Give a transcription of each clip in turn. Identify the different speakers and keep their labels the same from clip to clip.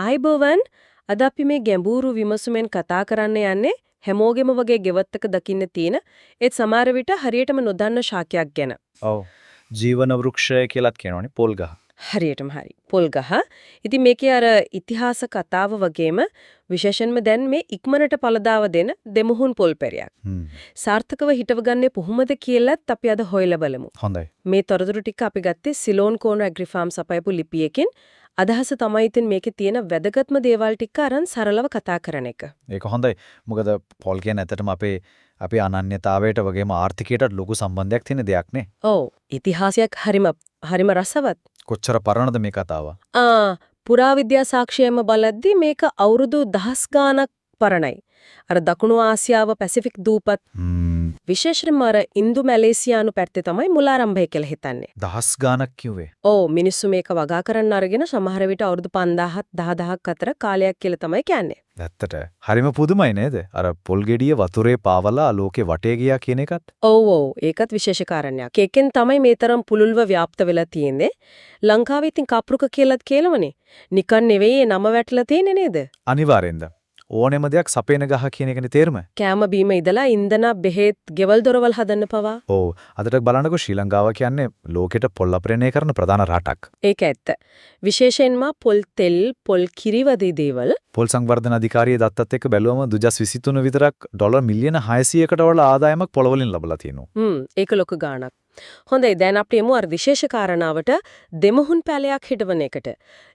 Speaker 1: ආයිබෝවන් අද අපි මේ ගැඹුරු විමසුමෙන් කතා කරන්න යන්නේ හැමෝගෙම වගේ ගෙවත්තක දකින්න තියෙන ඒත් සමහර විට හරියටම නොදන්න ශාකයක් ගැන.
Speaker 2: ඔව්. ජීවන වෘක්ෂය කියලාත් කියනවනේ පොල් ගහ.
Speaker 1: හරියටම හරි. පොල් ගහ. ඉතින් මේකේ අර ඉතිහාස කතාව වගේම විශේෂයෙන්ම දැන් මේ ඉක්මනට පළදාව දෙන දෙමුහුන් පොල් පෙරයක්. සාර්ථකව හිටවගන්නේ කොහොමද කියලාත් අපි අද හොයලා බලමු.
Speaker 2: හොඳයි.
Speaker 1: මේ තොරතුරු ටික අපි ගත්තේ සිලෝන් කෝන ඇග්‍රි ෆාම් සපයපු ලිපියකින්. අදහස තමයි ඉතින් මේකේ තියෙන වැදගත්ම දේවල් ටික අරන් සරලව කතා කරන එක.
Speaker 2: ඒක හොඳයි. මොකද පොල් කියන්නේ ඇත්තටම අපේ අනන්‍යතාවයට වගේම ආර්ථිකයටත් ලොකු සම්බන්ධයක් තියෙන දෙයක් නේ.
Speaker 1: ඔව්. ඉතිහාසයක් හරිම රසවත්.
Speaker 2: කොච්චර පරණද මේ කතාව?
Speaker 1: පුරාවිද්‍යා සාක්ෂියෙම බලද්දි මේක අවුරුදු දහස් ගාණක් පරණයි. අර දකුණු ආසියාව පැසිෆික් දූපත් විශේෂයෙන්ම අර ඉන්දු මැලේසියානු පැත්තේ තමයි මුලාරම්භය කියලා හිතන්නේ.
Speaker 2: දහස් ගාණක් කිව්වේ.
Speaker 1: ඔව් මිනිස්සු මේක වගා කරන්න අරගෙන සමහර විට අවුරුදු 5000ත් 10000ක් අතර කාලයක් කියලා තමයි කියන්නේ.
Speaker 2: ඇත්තට හරිම පුදුමයි නේද? අර පොල් ගෙඩිය වතුරේ පාවලා ලෝකේ වටේ ගියා කියන එකත්.
Speaker 1: ඔව් ඒකත් විශේෂ කාරණයක්. ඒකෙන් තමයි මේ තරම් පුළුල්ව ව්‍යාප්ත වෙලා තියෙන්නේ. ලංකාවේ ඉතින් කප්රුක කියලාත් කියලාමනේ. නිකන් නෙවෙයි නම වැටලා තියෙන්නේ නේද?
Speaker 2: අනිවාර්යෙන්ද. ඕනෙම දෙයක් සපේන ගහ කියන එකනේ තේරුම.
Speaker 1: කෑම බීම ඉදලා ඉන්ධන බෙහෙත් ගෙවල් දොරවල් හදන්න පවා.
Speaker 2: ඔව් අදට බලනකො ශ්‍රී ලංකාව කියන්නේ ලෝකෙට පොල් අපරණය කරන ප්‍රධාන රටක්.
Speaker 1: ඒක ඇත්ත. විශේෂයෙන්ම පොල් තෙල්, පොල් කිරි වදී දේවල්.
Speaker 2: පොල් සංවර්ධන අධිකාරියේ දත්තත් එක්ක බැලුවම 2023 විතරක් ඩොලර් මිලියන 600කට වඩා ආදායමක් පොළවලින් ලැබලා තියෙනවා.
Speaker 1: ඒක ලොකු ගාණක්. හොඳයි දැන් අපි එමු අර විශේෂ කාරණාවට දෙමුහුන් පැලයක් හිටවන එකට.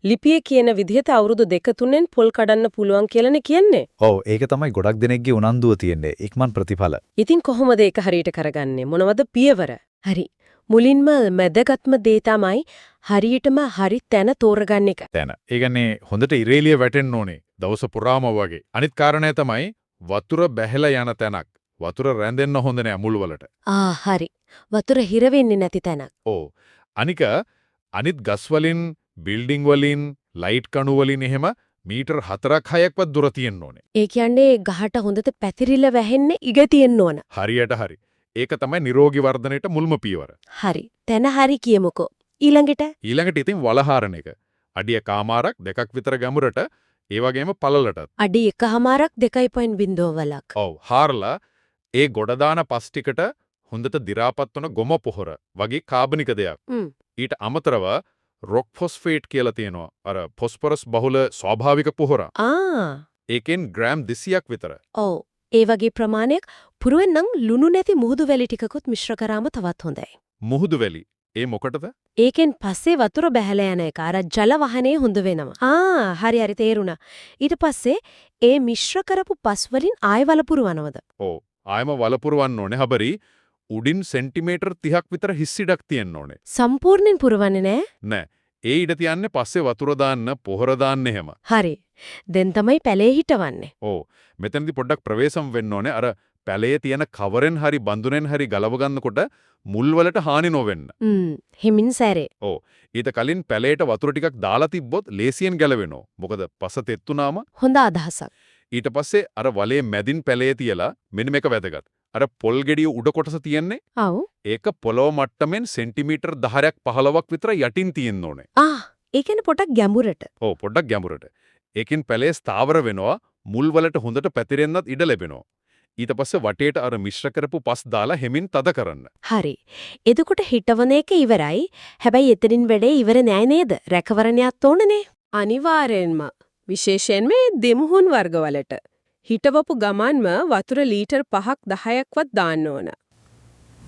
Speaker 1: ලිපියේ කියන විදිහට අවුරුදු 2-3න් පොල් කඩන්න පුළුවන් කියලානේ කියන්නේ.
Speaker 2: ඔව් ඒක තමයි ගොඩක් දෙනෙක්ගේ උනන්දුව තියෙන්නේ. ඉක්මන් ප්‍රතිඵල.
Speaker 1: ඉතින් කොහොමද ඒක හරියට කරගන්නේ? මොනවද පියවර? හරි. මුලින්ම මැදගත්ම දේ තමයි හරියටම හරි තැන තෝරගන්න එක.
Speaker 3: තැන. ඒ කියන්නේ හොඳට ඉරේලිය වැටෙන්න ඕනේ. දවස පුරාම වගේ. අනිත් කාරණය තමයි වතුර බැහැලා යන තැනක්. වතුර රැඳෙන්න හොඳ නෑ මුල් වලට.
Speaker 1: හරි. වතුර හිර වෙන්නේ නැති තැනක්.
Speaker 3: ඔව්. අනිත් ගස් වලින්, බිල්ඩින් වලින්, ලයිට් කණු වලින් එහෙම මීටර් 4-6ක්වත් දුර තියෙන්න ඕනේ.
Speaker 1: ඒ කියන්නේ ගහට හොඳට පැතිරිලා වැහෙන්නේ ඉග තියෙන්න ඕන.
Speaker 3: හරියට හරි. ඒක තමයි නිරෝගී වර්ධනයේට මුල්ම පියවර.
Speaker 1: හරි. තැන හරි කියමුකෝ. ඊළඟට
Speaker 3: ඉතින් වලහාරණ එක. අඩිය කාමාරක් දෙකක් විතර ගැඹුරට ඒ වගේම පළලටත්.
Speaker 1: අඩි 1මාරක් 2.0 වලක්.
Speaker 3: ඔව්. හාරලා ඒ ගොඩ දාන පස් ටිකට හොඳට දි รา පත් වන ගොම පොහොර වගේ කාබනික දෙයක්. ඊට අමතරව රොක් ෆොස්ෆේට් කියලා තියෙනවා. අර ෆොස්ෆරස් බහුල ස්වාභාවික පොහොර. ඒකෙන් ග්‍රෑම් 200ක් විතර.
Speaker 1: ඔව්. ඒ වගේ ප්‍රමාණයක් පුරුවෙන් නම් ලුණු නැති මුහුදු වැලි ටිකකුත් මිශ්‍ර කරාම තවත් හොඳයි.
Speaker 3: මුහුදු වැලි. ඒ මොකටද?
Speaker 1: ඒකෙන් පස්සේ වතුර බැහැලා යන එක අර ජල වහනේ හොඳ වෙනවා. හරි තේරුණා. ඊට පස්සේ ඒ මිශ්‍ර කරපු පස් වලින් ආය වල පුරවනවද?
Speaker 3: ඔව්. ආයම වල පුරවන්න ඕනේ. හැබැයි උඩින් සෙන්ටිමීටර් 30ක් විතර හිස්සිඩක් තියෙන්න ඕනේ.
Speaker 1: සම්පූර්ණයෙන් පුරවන්නේ නෑ?
Speaker 3: නෑ. ඒ ඉඩ තියන්නේ පස්සේ වතුර දාන්න, පොහොර දාන්න එහෙම.
Speaker 1: හරි. දැන් තමයි පැලේ හිටවන්නේ.
Speaker 3: ඔව්. මෙතනදී පොඩ්ඩක් ප්‍රවේශම් වෙන්න ඕනේ. අර පැලේ තියෙන කවරෙන් හරි බඳුනෙන් හරි ගලව ගන්නකොට මුල් වලට හානි නොවෙන්න.
Speaker 1: හිමින් සැරේ.
Speaker 3: ඔව්. ඊට කලින් පැලේට වතුර ටිකක් දාලා තිබ්බොත් ලේසියෙන් ගැලවෙනවා. මොකද පස තෙත්තුනාම.
Speaker 1: හොඳ අදහසක්.
Speaker 3: ඊට පස්සේ අර වලේ මැදින් පැලේ තියලා මෙන්න මේක වැදගත්. අර පොල් ගෙඩිය උඩ කොටස තියෙන්නේ.
Speaker 1: ඔව්.
Speaker 3: ඒක පොළොව මට්ටමින් සෙන්ටිමීටර් 10ක් 15ක් විතර යටින් තියෙන්න ඕනේ.
Speaker 1: ඒ කියන්නේ පොඩක් ගැඹුරට.
Speaker 3: ඔව් පොඩ්ඩක් ගැඹුරට. ඒකෙන් පැලේ ස්ථාවර වෙනවා. මුල් වලට හොඳට පැතිරෙන්නත් ඉඩ ලැබෙනවා. ඊට පස්සේ වටේට අර මිශ්‍ර කරපු පස් දාලා හැමින් තද කරන්න.
Speaker 1: හරි. එතකොට හිටවන එක ඉවරයි. හැබැයි එතනින් වැඩේ ඉවර නෑ නේද? රැකවරණයක් ඕනනේ. අනිවාර්යෙන්ම. විශේෂයෙන් මේ දෙමුහුන් වර්ගවලට. හිටවපු ගමන්ම වතුර ලීටර් 5ක් 10ක්වත් දාන්න ඕන.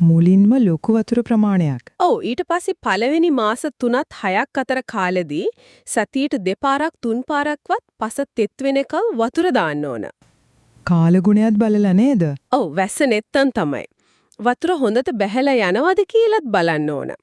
Speaker 4: මුලින්ම ලොකු වතුර ප්‍රමාණයක්.
Speaker 1: ඔව් ඊට පස්සේ පළවෙනි මාස 3ත් 6ක් අතර කාලෙදී සතියට දෙපාරක් තුන් පාරක්වත් පස තෙත් වෙනකල් වතුර දාන්න ඕන.
Speaker 4: කාලගුණයත් බලලා නේද?
Speaker 1: ඔව් වැස්ස නැත්තම් තමයි. වතුර හොඳට බැහැලා යනවද කියලාත් බලන්න ඕන.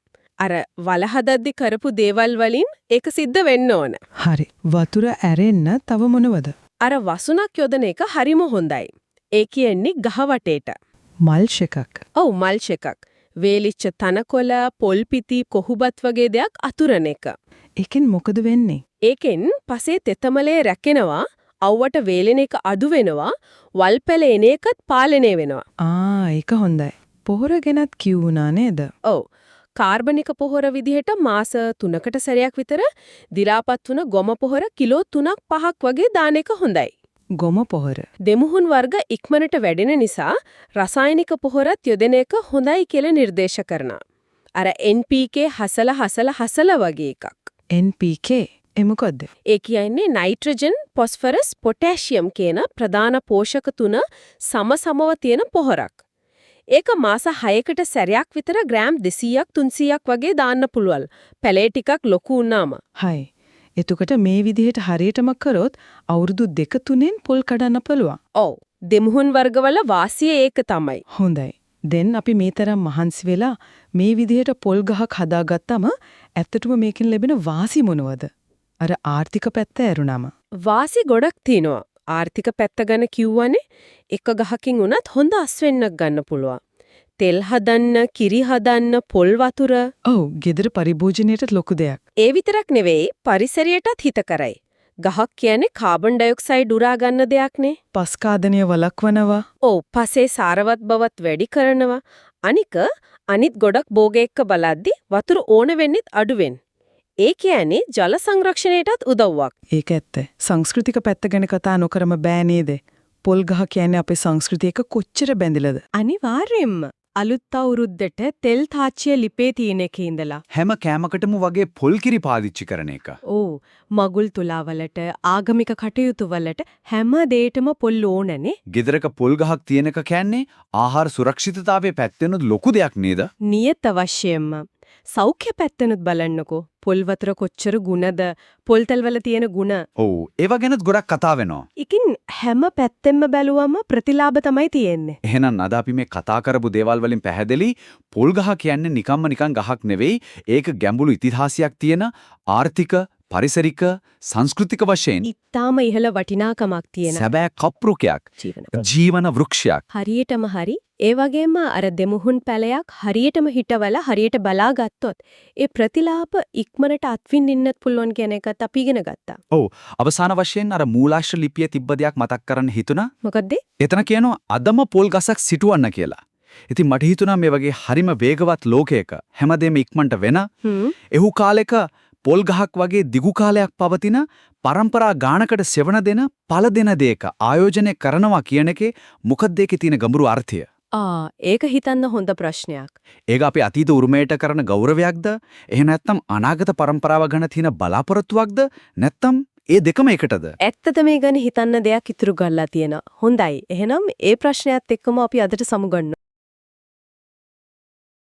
Speaker 1: අර වල හදද්දි කරපු දේවල් වලින් ඒක සිද්ධ වෙන්න ඕන.
Speaker 4: හරි. වතුර ඇරෙන්න තව මොනවද?
Speaker 1: අර වසුනක් යොදන එක හරිම හොඳයි. ඒ කියන්නේ ගහ වටේට.
Speaker 4: මල්ච් එකක්.
Speaker 1: ඔව් මල්ච් එකක්. වේලිච්ච තනකොළ, පොල් පිටි, කොහුබත් වගේ දෙයක් අතුරන එක.
Speaker 4: ඒකෙන් මොකද වෙන්නේ?
Speaker 1: ඒකෙන් පසේ තෙතමලේ රැකෙනවා, අවුවට වේලෙන එක අඩු වෙනවා, වල් පැල එන එකත් පාලනය වෙනවා.
Speaker 4: ඒක හොඳයි. පොහොර ගැනත් කිව්ුණා නේද?
Speaker 1: ඔව්. කාබනික පොහොර විදිහට මාස 3කට සැරයක් විතර දි รา පත් වුණ ගොම පොහොර කිලෝ 3-5ක් වගේ දාන එක හොඳයි.
Speaker 4: ගොම පොහොර.
Speaker 1: දෙමුහුන් වර්ග ඉක්මනට වැඩෙන නිසා රසායනික පොහොරත් යොදන එක හොඳයි කියලා නිර්දේශ කරනවා. අර NPK හසල වගේ එකක්.
Speaker 4: NPK මොකද්ද?
Speaker 1: ඒ කියන්නේ නයිට්‍රජන්, ෆොස්ෆරස්, පොටෑසියම් කියන ප්‍රධාන පෝෂක තුන සමසමව තියෙන පොහොරක්. ඒක මාස 6කට සැරයක් විතර ග්‍රෑම් 200ක් 300ක් වගේ දාන්න පුළුවන්. පැලේ ටිකක් ලොකු වුණාම.
Speaker 4: හයි. එතකොට මේ විදිහට හරියටම කරොත් අවුරුදු 2-3න් පොල් කඩන්න පුළුවන්.
Speaker 1: ඔව්. දෙමුහුන් වර්ගවල වාසිය ඒක තමයි.
Speaker 4: හොඳයි. දැන් අපි මේ තරම් මහන්සි වෙලා මේ විදිහට පොල් ගහක් හදාගත්තම ඇත්තටම මේකෙන් ලැබෙන වාසි මොනවද? අර ආර්ථික පැත්ත ඇරුණාම.
Speaker 1: වාසි ගොඩක් තියෙනවා. ආර්ථික පැත්ත ගැන කිව්වනේ එක ගහකින් උනත් හොඳ අස්වෙන්නක් ගන්න පුළුවන්. තෙල් හදන්න, කිරි හදන්න, පොල් වතුර.
Speaker 4: ඔව්, ගෙදර පරිභෝජනයේට ලොකු දෙයක්.
Speaker 1: ඒ විතරක් නෙවෙයි පරිසරයටත් හිත කරයි. ගහක් කියන්නේ කාබන් ඩයොක්සයිඩ් උරා ගන්න දෙයක්නේ.
Speaker 4: පස්කාදනය වළක්වනවා.
Speaker 1: ඔව්, පසේ සාරවත් බවත් වැඩි කරනවා. අනිත් ගොඩක් භෝග එක්ක බලද්දි වතුර ඕන වෙන්නෙත් අඩුවෙන්. ඒ කියන්නේ ජල සංරක්ෂණයටත් උදව්වක්.
Speaker 4: ඒක ඇත්ත. සංස්කෘතික පැත්ත ගැන කතා නොකරම බෑ නේද? පොල් ගහ කියන්නේ අපේ සංස්කෘතියක කොච්චර බැඳිලාද?
Speaker 1: අනිවාර්යෙන්ම අලුත් අවුරුද්දට තෙල් තාච්චිය ලිපේ තියෙන එකේ ඉඳලා
Speaker 5: හැම කෑමකටම වගේ පොල් කිරි පාදිච්චි කරන එක.
Speaker 1: ඕ මගුල් තුලාවලට ආගමික කටයුතු වලට හැම දෙයකම පොල් ඕනනේ.
Speaker 5: ගෙදරක පොල් ගහක් තියෙනක කියන්නේ ආහාර සුරක්ෂිතතාවයේ පැත්තෙනුත් ලොකු දෙයක් නේද?
Speaker 1: නියත වශයෙන්ම සෞඛ්‍ය පැත්තනොත් බලන්නකෝ. පොල් වතුර කොච්චර ගුණද, පොල් තෙල් වල තියෙන ගුණ.
Speaker 5: ඔව්, ඒව ගැනත් ගොඩක් කතා වෙනවා.
Speaker 1: ඉකින් හැම පැත්තෙන්ම බැලුවම ප්‍රතිලාභ තමයි තියෙන්නේ.
Speaker 5: එහෙනම් අද අපි මේ කතා කරපු දේවල් වලින් පැහැදිලි පොල් ගහ කියන්නේ නිකන් ගහක් නෙවෙයි. ඒක ගැඹුරු ඉතිහාසයක් තියෙන ආර්ථික, පරිසරික, සංස්කෘතික වශයෙන්
Speaker 1: ඊටාම ඉහළ වටිනාකමක් තියෙන
Speaker 5: සැබෑ කප්රුකයක්, ජීවන වෘක්ෂයක්.
Speaker 1: හරියටම හරි. ඒ වගේම අර දෙමුහුන් පැලයක් හරියටම හිටවලා හරියට බලාගත්තොත් ඒ ප්‍රතිලාභ ඉක්මනට අත්විඳින්නත් පුළුවන් කියන එකත් අපි ඉගෙන ගත්තා.
Speaker 5: ඔව්, අවසාන වශයෙන් අර මූලාශ්‍ර ලිපියේ තිබ්බ දෙයක් මතක් කරන්න හිතුණා.
Speaker 1: මොකද්ද?
Speaker 5: එතන කියනවා අදම පොල් ගසක් සිටුවන්න කියලා. ඉතින් මට හිතුණා මේ වගේ හරිම වේගවත් ලෝකයක හැමදේම ඉක්මනට වෙන එහු කාලෙක පොල් ගහක් වගේ දිගු කාලයක් පවතින පරම්පරා ගානකට සෙවණ දෙන පළ දෙන දෙයක ආයෝජනය කරනවා කියන එකේ මොකක්ද ඒකේ තියෙන ගැඹුරු අර්ථය?
Speaker 1: ඒක හිතන්න හොඳ ප්‍රශ්නයක්.
Speaker 5: ඒක අපේ අතීත උරුමයට කරන ගෞරවයක්ද? එහෙම නැත්නම් අනාගත පරම්පරාව ගැන තියෙන බලාපොරොත්තුවක්ද? නැත්නම් ඒ දෙකම එකටද?
Speaker 1: ඇත්තට මේ ගැන හිතන්න දෙයක් ඉතුරු කරලා තියෙනවා. හොඳයි. එහෙනම් ඒ ප්‍රශ්නයත් එක්කම අපි අදට සමුගන්නවා.